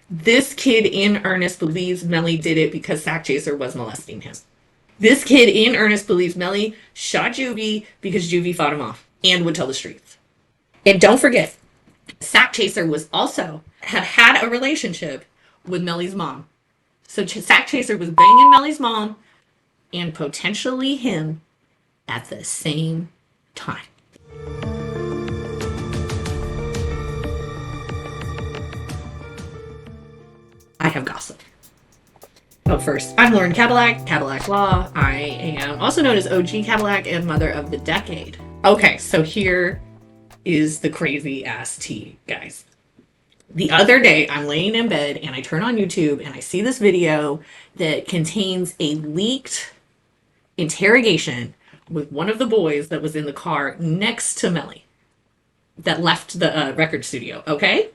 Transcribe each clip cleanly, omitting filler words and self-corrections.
This kid in earnest believes Melly did it because Sack Chaser was molesting him. This kid in earnest believes Melly shot Juvie because Juvie fought him off and would tell the streets. And don't forget, Sack Chaser was also had a relationship with Melly's mom. So Sack Chaser was banging Melly's mom and potentially him at the same time. I have gossip. But first, I'm Lauren Cadillac, Cadillac Law. I am also known as OG Cadillac and Mother of the Decade. Okay, so here is the crazy ass tea, guys. The other day, I'm laying in bed and I turn on YouTube and I see this video that contains a leaked interrogation with one of the boys that was in the car next to Melly that left the record studio. Okay,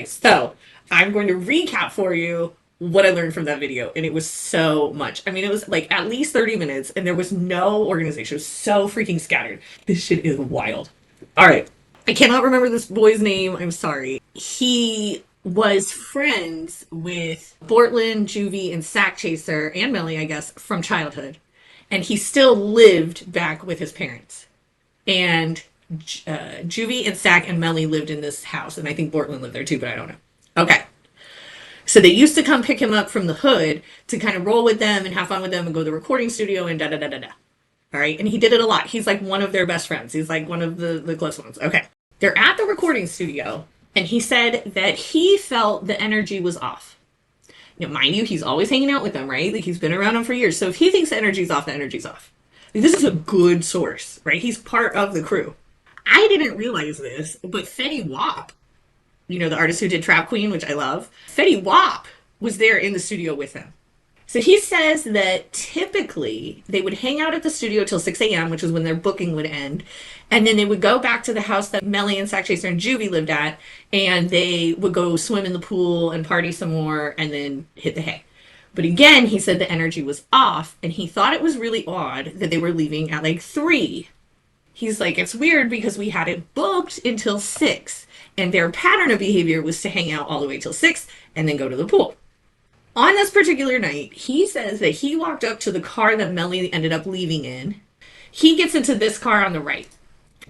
so I'm going to recap for you what I learned from that video, and it was so much. I mean, it was like at least 30 minutes, and there was no organization. It was so freaking scattered. This shit is wild. All right. I cannot remember this boy's name. I'm sorry. He was friends with Bortland, Juvie, and Sack Chaser, and Melly, I guess, from childhood. And he still lived back with his parents. And Juvie and Sack and Melly lived in this house. And I think Bortland lived there too, but I don't know. Okay. So they used to come pick him up from the hood to kind of roll with them and have fun with them and go to the recording studio and da da da da da. All right. And he did it a lot. He's like one of their best friends. He's like one of the close ones. Okay. They're at the recording studio and he said that he felt the energy was off. You know, mind you, he's always hanging out with them, right? Like he's been around them for years. So if he thinks the energy's off, the energy's off. Like, this is a good source, right? He's part of the crew. I didn't realize this, but Fetty Wap, you know, the artist who did Trap Queen, which I love, Fetty Wap was there in the studio with him. So he says that typically they would hang out at the studio till 6 a.m., which is when their booking would end. And then they would go back to the house that Melly and Sack Chaser and Juvie lived at. And they would go swim in the pool and party some more and then hit the hay. But again, he said the energy was off. And he thought it was really odd that they were leaving at like 3. He's like, it's weird because we had it booked until 6. And their pattern of behavior was to hang out all the way till 6 and then go to the pool. On this particular night, he says that he walked up to the car that Melly ended up leaving in. He gets into this car on the right.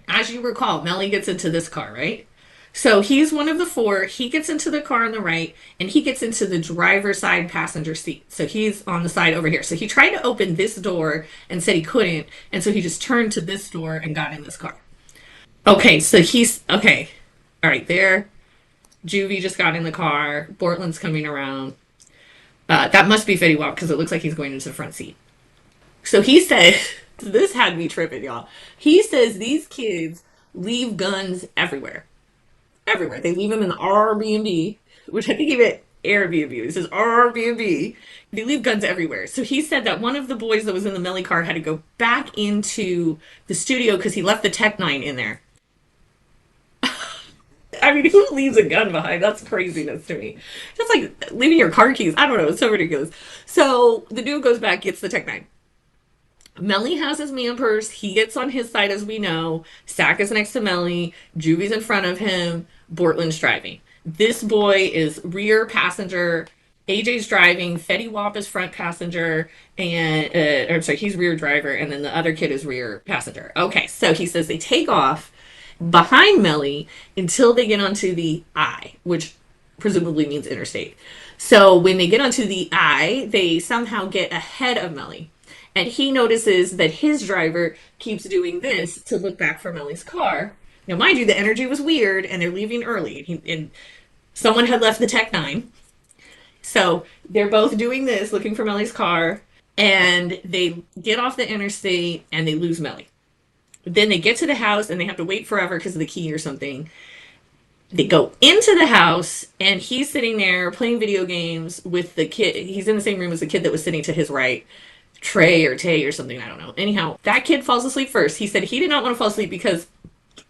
As you recall, Melly gets into this car, right? So he's one of the 4. He gets into the car on the right, and he gets into the driver's side passenger seat. So he's on the side over here. So he tried to open this door and said he couldn't. And so he just turned to this door and got in this car. Okay, so okay. All right, there. Juvie just got in the car. Bortland's coming around. That must be Fetty Wap because it looks like he's going into the front seat. So he said, this had me tripping, y'all. He says these kids leave guns everywhere. Everywhere. They leave them in the Airbnb, which I think he meant Airbnb. He says Airbnb. They leave guns everywhere. So he said that one of the boys that was in the Melly car had to go back into the studio because he left the Tech 9 in there. I mean, who leaves a gun behind? That's craziness to me. Just like leaving your car keys. I don't know. It's so ridiculous. So the dude goes back, gets the Tech 9. Melly has his man purse. He gets on his side, as we know. Sack is next to Melly. Juvie's in front of him. Bortland's driving. This boy is rear passenger. AJ's driving. Fetty Wap is front passenger. And, I'm sorry, he's rear driver. And then the other kid is rear passenger. Okay, so he says they take off behind Melly until they get onto the I, which presumably means interstate. So when they get onto the I, they somehow get ahead of Melly. And he notices that his driver keeps doing this to look back for Melly's car. Now, mind you, the energy was weird and they're leaving early. And someone had left the Tech 9. So they're both doing this, looking for Melly's car. And they get off the interstate and they lose Melly. Then they get to the house and they have to wait forever because of the key or something. They go into the house and he's sitting there playing video games with the kid. He's in the same room as the kid that was sitting to his right. Trey or Tay or something, I don't know. Anyhow, that kid falls asleep first. He said he did not want to fall asleep because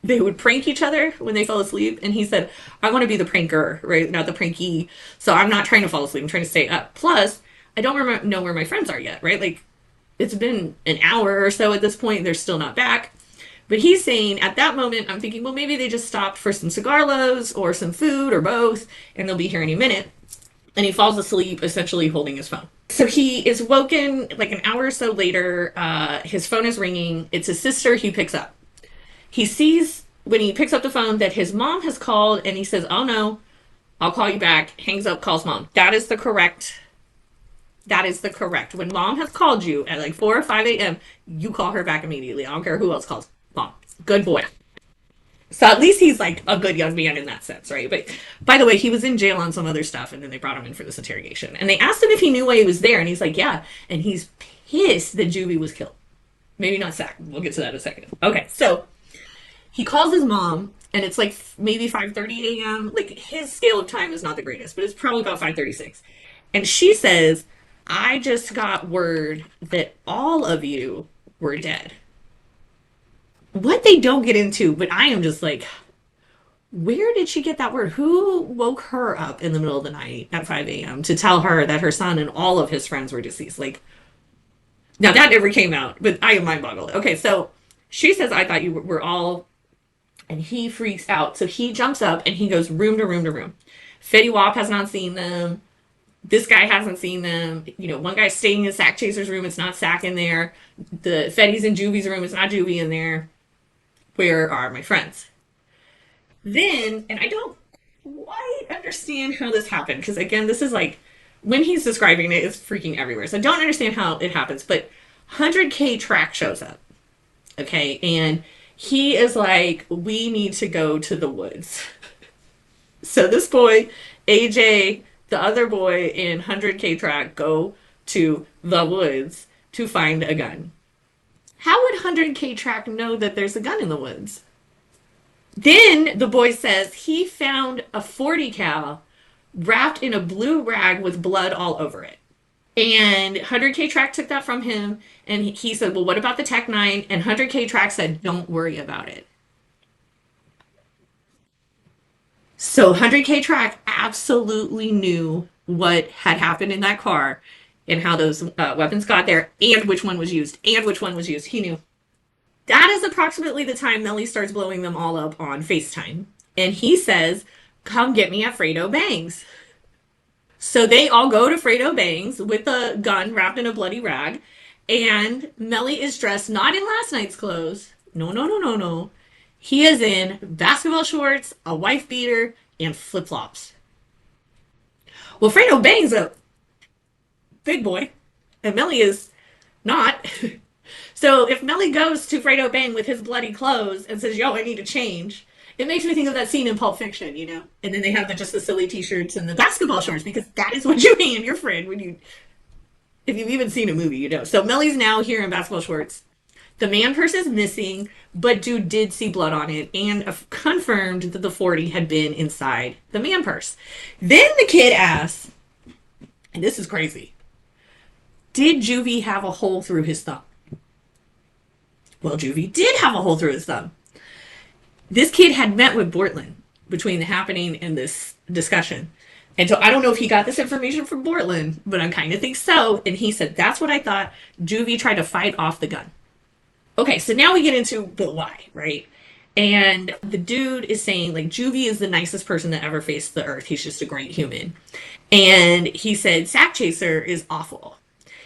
they would prank each other when they fell asleep. And he said, I want to be the pranker, right? Not the pranky. So I'm not trying to fall asleep. I'm trying to stay up. Plus, I don't know where my friends are yet, right? Like, it's been an hour or so at this point. They're still not back. But he's saying at that moment, I'm thinking, well, maybe they just stopped for some cigar loads or some food or both, and they'll be here any minute. And he falls asleep, essentially holding his phone. So he is woken like an hour or so later. His phone is ringing. It's his sister. He picks up. He sees when he picks up the phone that his mom has called, and he says, "Oh no, I'll call you back." Hangs up, calls mom. That is the correct. That is the correct. When mom has called you at like 4 or 5 a.m., you call her back immediately. I don't care who else calls mom. Good boy. So at least he's like a good young man in that sense, right? But by the way, he was in jail on some other stuff, and then they brought him in for this interrogation. And they asked him if he knew why he was there, and he's like, yeah. And he's pissed that Juvie was killed. Maybe not Sack. We'll get to that in a second. Okay, so he calls his mom, and it's like maybe 5:30 a.m. Like his scale of time is not the greatest, but it's probably about 5:36. And she says, "I just got word that all of you were dead." What they don't get into, but I am just like, where did she get that word? Who woke her up in the middle of the night at 5 a.m. to tell her that her son and all of his friends were deceased? Like, now that never came out, but I am mind boggled. Okay, so she says, "I thought you were all," and he freaks out. So he jumps up and he goes room to room to room. Fetty Wap has not seen them. This guy hasn't seen them. You know, one guy's staying in Sack Chaser's room. It's not Sack in there. The Fetty's in Juvie's room. It's not Juvie in there. Where are my friends? Then, and I don't quite understand how this happened, because again, this is like, when he's describing it, it's freaking everywhere. So I don't understand how it happens, but 100K Track shows up. Okay, and he is like, we need to go to the woods. So this boy, AJ, the other boy in 100K Track, go to the woods to find a gun. How would 100K Track know that there's a gun in the woods? Then the boy says he found a 40 cal wrapped in a blue rag with blood all over it. And 100K Track took that from him, and he said, well, what about the Tech 9? And 100K Track said, don't worry about it. So 100K Track absolutely knew what had happened in that car and how those weapons got there and which one was used and which one was used. He knew. That is approximately the time Melly starts blowing them all up on FaceTime. And he says, come get me at Fredo Bang's. So they all go to Fredo Bang's with a gun wrapped in a bloody rag. And Melly is dressed not in last night's clothes. No, no, no, no, no. He is in basketball shorts, a wife beater, and flip-flops. Well, Fredo Bang's a big boy, and Melly is not. So if Melly goes to Fredo Bang with his bloody clothes and says, yo, I need to change, it makes me think of that scene in Pulp Fiction, you know? And then they have just the silly t-shirts and the basketball shorts, because that is what you hand your friend when you, if you've even seen a movie, you know. So Melly's now here in basketball shorts. The man purse is missing, but dude did see blood on it and confirmed that the 40 had been inside the man purse. Then the kid asks, and this is crazy, did Juvie have a hole through his thumb? Well, Juvie did have a hole through his thumb. This kid had met with Bortland between the happening and this discussion. And so I don't know if he got this information from Bortland, but I kind of think so. And he said, that's what I thought. Juvie tried to fight off the gun. Okay, so now we get into the why, right? And the dude is saying, like, Juvie is the nicest person that ever faced the earth. He's just a great human. And he said, Sack Chaser is awful.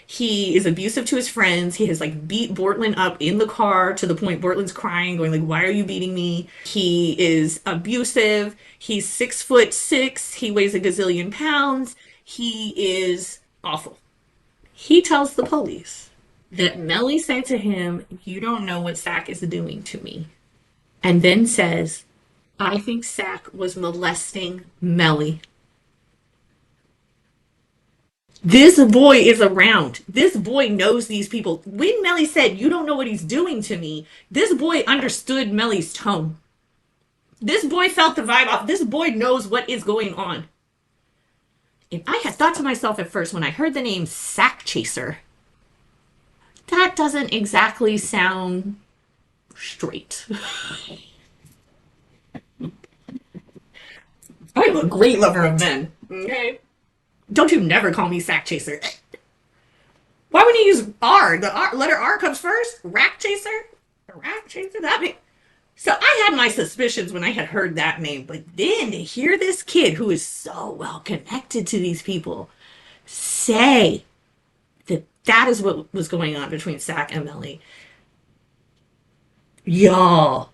He is abusive to his friends. He has, like, beat Bortland up in the car to the point Bortland's crying, going, like, why are you beating me? He is abusive. He's 6'6". He weighs a gazillion pounds. He is awful. He tells the police that Melly said to him, you don't know what Sack is doing to me. And then says, I think Sack was molesting Melly. This boy is around. This boy knows these people. When Melly said, you don't know what he's doing to me, this boy understood Melly's tone. This boy felt the vibe off. This boy knows what is going on. And I had thought to myself at first when I heard the name Sack Chaser, that doesn't exactly sound straight. I'm a great lover of men. Okay? Don't you never call me Sack Chaser. Why wouldn't you use R? The R, letter R comes first? Rack Chaser? Rat chaser, that name. So I had my suspicions when I had heard that name, but then to hear this kid who is so well connected to these people say that that is what was going on between Sack and Melly. Y'all,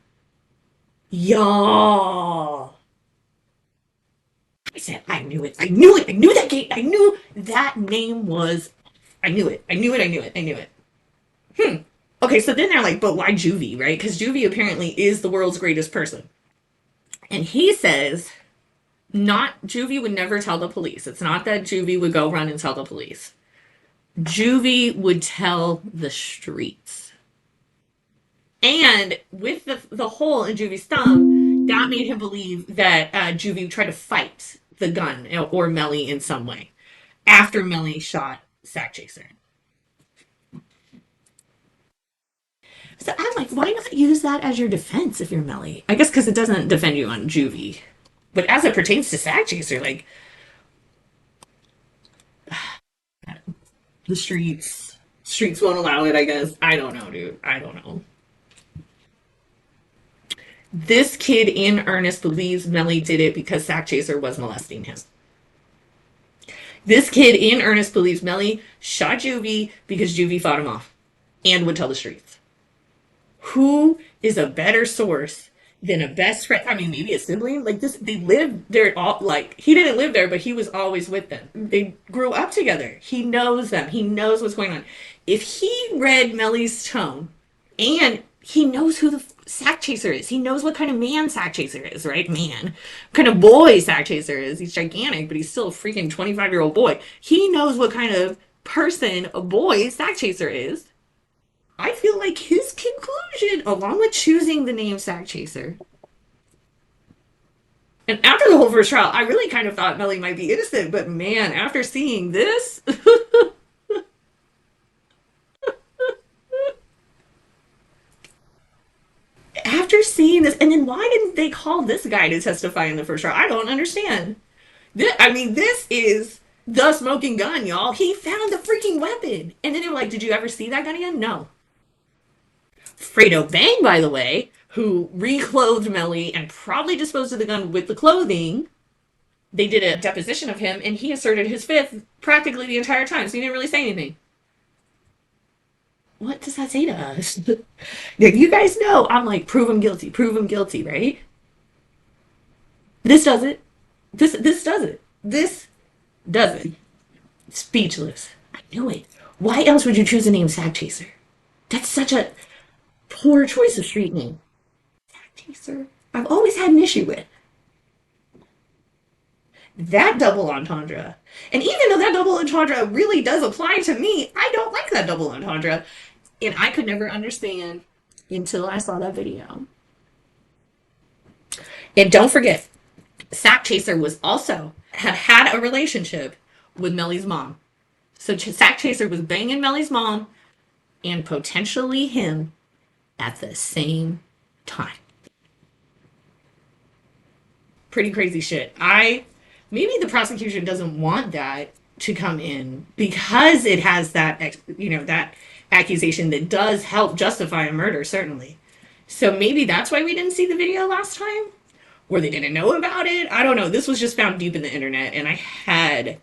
y'all. I said, I knew it. I knew it. I knew that gate. I knew that name was. I knew it. I knew it. I knew it. I knew it. Hmm. Okay, so then they're like, but why Juvie, right? Because Juvie apparently is the world's greatest person. And he says, not Juvie would never tell the police. It's not that Juvie would go run and tell the police. Juvie would tell the streets. And with the hole in Juvie's thumb, that made him believe that Juvie tried to fight the gun or Melly in some way after Melly shot Sack Chaser. So I'm like, why not use that as your defense if you're Melly? I guess because it doesn't defend you on Juvie. But as it pertains to Sack Chaser, like, the streets won't allow it, I guess. I don't know, dude. I don't know. This kid in earnest believes Melly did it because Sack Chaser was molesting him. This kid in earnest believes Melly shot Juvie because Juvie fought him off and would tell the streets. Who is a better source than a best friend? I mean, maybe a sibling. Like this, they lived there. All like he didn't live there, but he was always with them. They grew up together. He knows them. He knows what's going on. If he read Melly's tone, and he knows who the Sack Chaser is. He knows what kind of man Sack Chaser is, right? Man, what kind of boy Sack Chaser is. He's gigantic, but he's still a freaking 25-year-old boy. He knows what kind of person a boy Sack Chaser is. I feel like his conclusion, along with choosing the name Sack Chaser, and after the whole first trial, I really kind of thought Melly might be innocent, but man, after seeing this, after seeing this, and then why didn't they call this guy to testify in the first trial? I don't understand. I mean, this is the smoking gun, y'all. He found the freaking weapon. And then they were like, did you ever see that gun again? No. Fredo Bang, by the way, who reclothed Melly and probably disposed of the gun with the clothing, they did a deposition of him and he asserted his fifth practically the entire time, so he didn't really say anything. What does that say to us? You guys know I'm like, prove him guilty, right? This does it. This does it. This does it. Speechless. I knew it. Why else would you choose the name Sack Chaser? That's such a poor choice of street name. Sack Chaser. I've always had an issue with that double entendre. And even though that double entendre really does apply to me, I don't like that double entendre. And I could never understand until I saw that video. And don't forget, Sack Chaser was also had a relationship with Melly's mom. So Sack Chaser was banging Melly's mom and potentially him at the same time. Pretty crazy shit. Maybe the prosecution doesn't want that to come in because it has that that accusation that does help justify a murder, certainly. So maybe that's why we didn't see the video last time, or they didn't know about it. I don't know. This was just found deep in the internet, and I had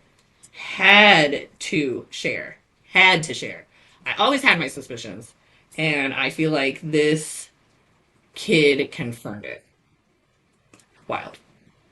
to share. Had to share. I always had my suspicions, and I feel like this kid confirmed it. Wild.